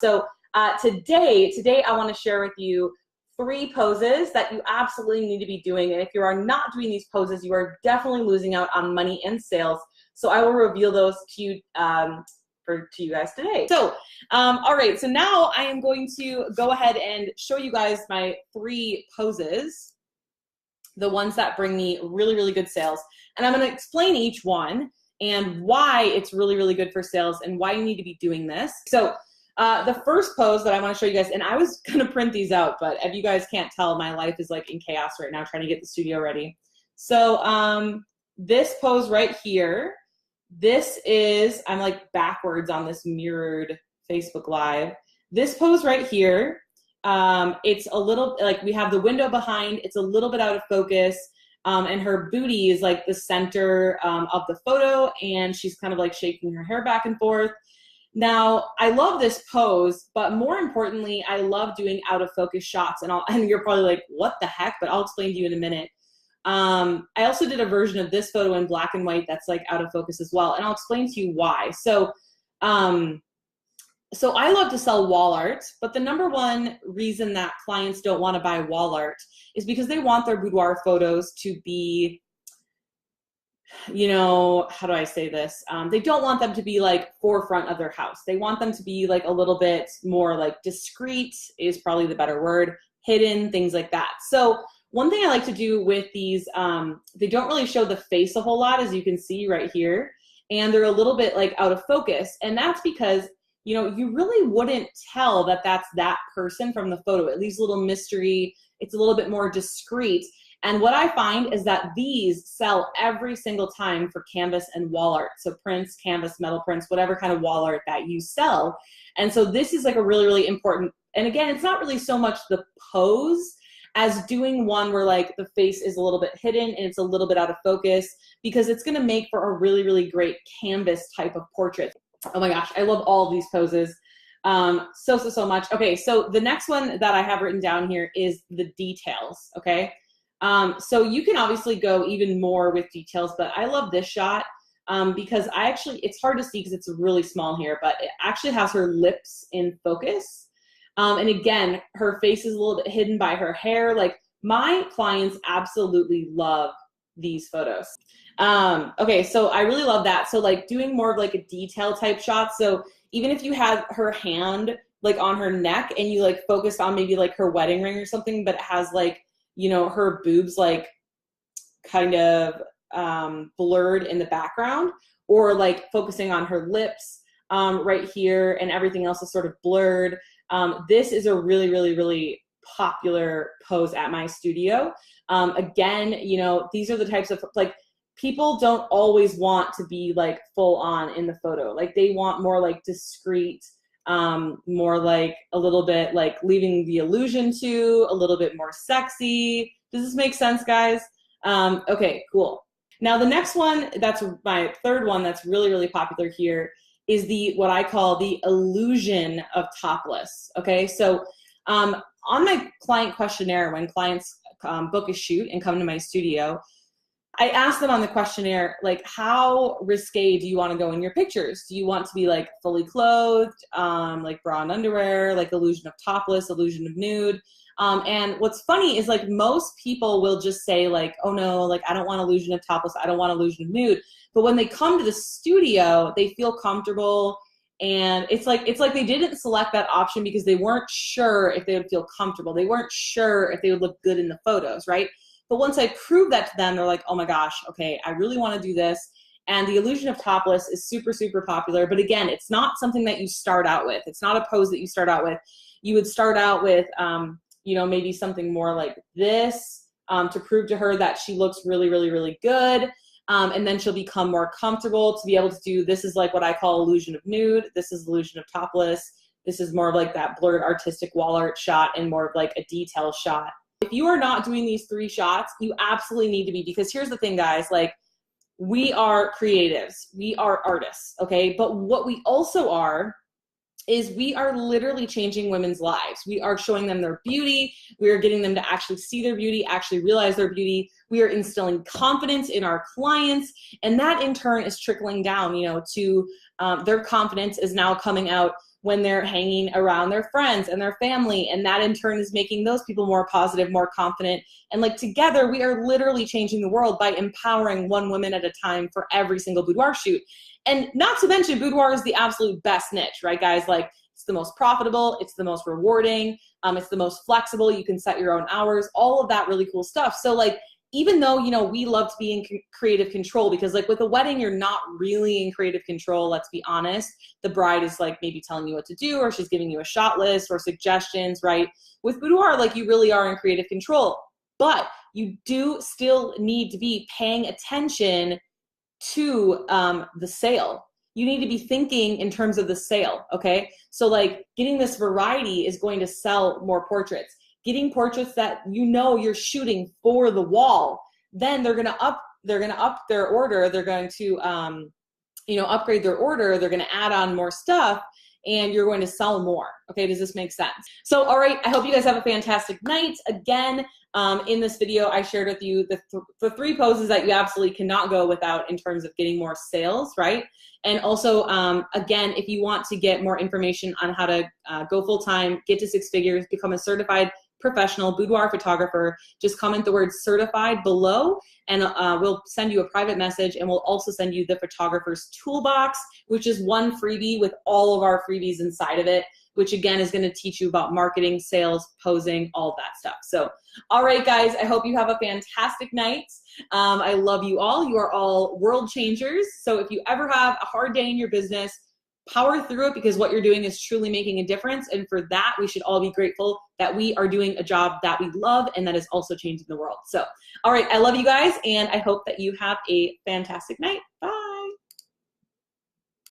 So today I want to share with you 3 poses that you absolutely need to be doing. And if you are not doing these poses, you are definitely losing out on money and sales. So I will reveal those to you to you guys today. So, all right, so now I am going to go ahead and show you guys my 3 poses, the ones that bring me really, really good sales. And I'm going to explain each one and why it's really, really good for sales and why you need to be doing this. So the first pose that I want to show you guys, and I was going to print these out, but if you guys can't tell, my life is like in chaos right now trying to get the studio ready. So this pose right here, this is, I'm like backwards on this mirrored Facebook Live. This pose right here, it's a little, like we have the window behind, it's a little bit out of focus, and her booty is like the center of the photo, and she's kind of like shaking her hair back and forth. Now, I love this pose, but more importantly, I love doing out of focus shots, and you're probably like, what the heck? But I'll explain to you in a minute. I also did a version of this photo in black and white that's like out of focus as well, and I'll explain to you why. So I love to sell wall art, but the #1 reason that clients don't want to buy wall art is because they want their boudoir photos to be, you know, how do I say this? They don't want them to be like forefront of their house. They want them to be like a little bit more like discreet is probably the better word, hidden, things like that. So one thing I like to do with these, they don't really show the face a whole lot, as you can see right here, and they're a little bit like out of focus. And that's because, you know, you really wouldn't tell that that's that person from the photo. It leaves a little mystery. It's a little bit more discreet. And what I find is that these sell every single time for canvas and wall art. So prints, canvas, metal prints, whatever kind of wall art that you sell. And so this is like a really, really important, and again, it's not really so much the pose as doing one where like the face is a little bit hidden and it's a little bit out of focus, because it's gonna make for a really, really great canvas type of portrait. Oh my gosh, I love all of these poses so much. Okay, so the next one that I have written down here is the details, okay? So you can obviously go even more with details, but I love this shot because it's hard to see because it's really small here, but it actually has her lips in focus. And again, her face is a little bit hidden by her hair. Like, my clients absolutely love these photos. Okay, so I really love that. So like doing more of like a detail type shot. So even if you had her hand like on her neck and you like focused on maybe like her wedding ring or something, but it has like, you know, her boobs like kind of blurred in the background, or like focusing on her lips right here and everything else is sort of blurred. This is a really, really, really popular pose at my studio. Again, you know, these are the types of, like, people don't always want to be like full on in the photo. Like, they want more like discreet, more like a little bit like leaving the illusion to, a little bit more sexy. Does this make sense, guys? Okay, cool. Now the next one, that's my 3rd one that's really, really popular here, is what I call the illusion of topless. Okay, so on my client questionnaire, when clients book a shoot and come to my studio, I ask them on the questionnaire, like, how risque do you want to go in your pictures? Do you want to be like fully clothed, like bra and underwear, like illusion of topless, illusion of nude? And what's funny is like most people will just say like, oh no, like I don't want illusion of topless, I don't want illusion of nude. But when they come to the studio, they feel comfortable, and it's like they didn't select that option because they weren't sure if they would feel comfortable. They weren't sure if they would look good in the photos, right? But once I proved that to them, they're like, oh my gosh, okay, I really want to do this. And the illusion of topless is super, super popular. But again, it's not something that you start out with. It's not a pose that you start out with. You would start out with, you know, maybe something more like this to prove to her that she looks really, really, really good. And then she'll become more comfortable to be able to do, this is like what I call illusion of nude. This is illusion of topless. This is more of like that blurred artistic wall art shot and more of like a detail shot. If you are not doing these 3 shots, you absolutely need to be, because here's the thing, guys, like, we are creatives. We are artists, okay? But what we also are is we are literally changing women's lives. We are showing them their beauty. We are getting them to actually see their beauty, actually realize their beauty. We are instilling confidence in our clients, and that in turn is trickling down, you know, to their confidence is now coming out when they're hanging around their friends and their family, and that in turn is making those people more positive, more confident. And like together, we are literally changing the world by empowering one woman at a time for every single boudoir shoot. And not to mention, boudoir is the absolute best niche, right, guys? Like, it's the most profitable, it's the most rewarding, it's the most flexible, you can set your own hours, all of that really cool stuff. So like, even though, you know, we love to be in creative control, because like with a wedding, you're not really in creative control, let's be honest. The bride is like maybe telling you what to do, or she's giving you a shot list or suggestions, right? With boudoir, like you really are in creative control, but you do still need to be paying attention to the sale. You need to be thinking in terms of the sale, okay? So like getting this variety is going to sell more portraits. Getting portraits that you know you're shooting for the wall, then they're gonna up their order. They're going to you know, upgrade their order. They're gonna add on more stuff, and you're going to sell more. Okay, does this make sense? So, all right, I hope you guys have a fantastic night. Again, in this video, I shared with you the 3 poses that you absolutely cannot go without in terms of getting more sales, right? And also, again, if you want to get more information on how to go full-time, get to 6 figures, become a certified professional boudoir photographer, just comment the word certified below, and we'll send you a private message, and we'll also send you the photographer's toolbox, which is one freebie with all of our freebies inside of it, which again is going to teach you about marketing, sales, posing, all that stuff. So, all right, guys, I hope you have a fantastic night. I love you all. You are all world changers. So if you ever have a hard day in your business, power through it, because what you're doing is truly making a difference. And for that, we should all be grateful that we are doing a job that we love and that is also changing the world. So, all right, I love you guys, and I hope that you have a fantastic night. Bye.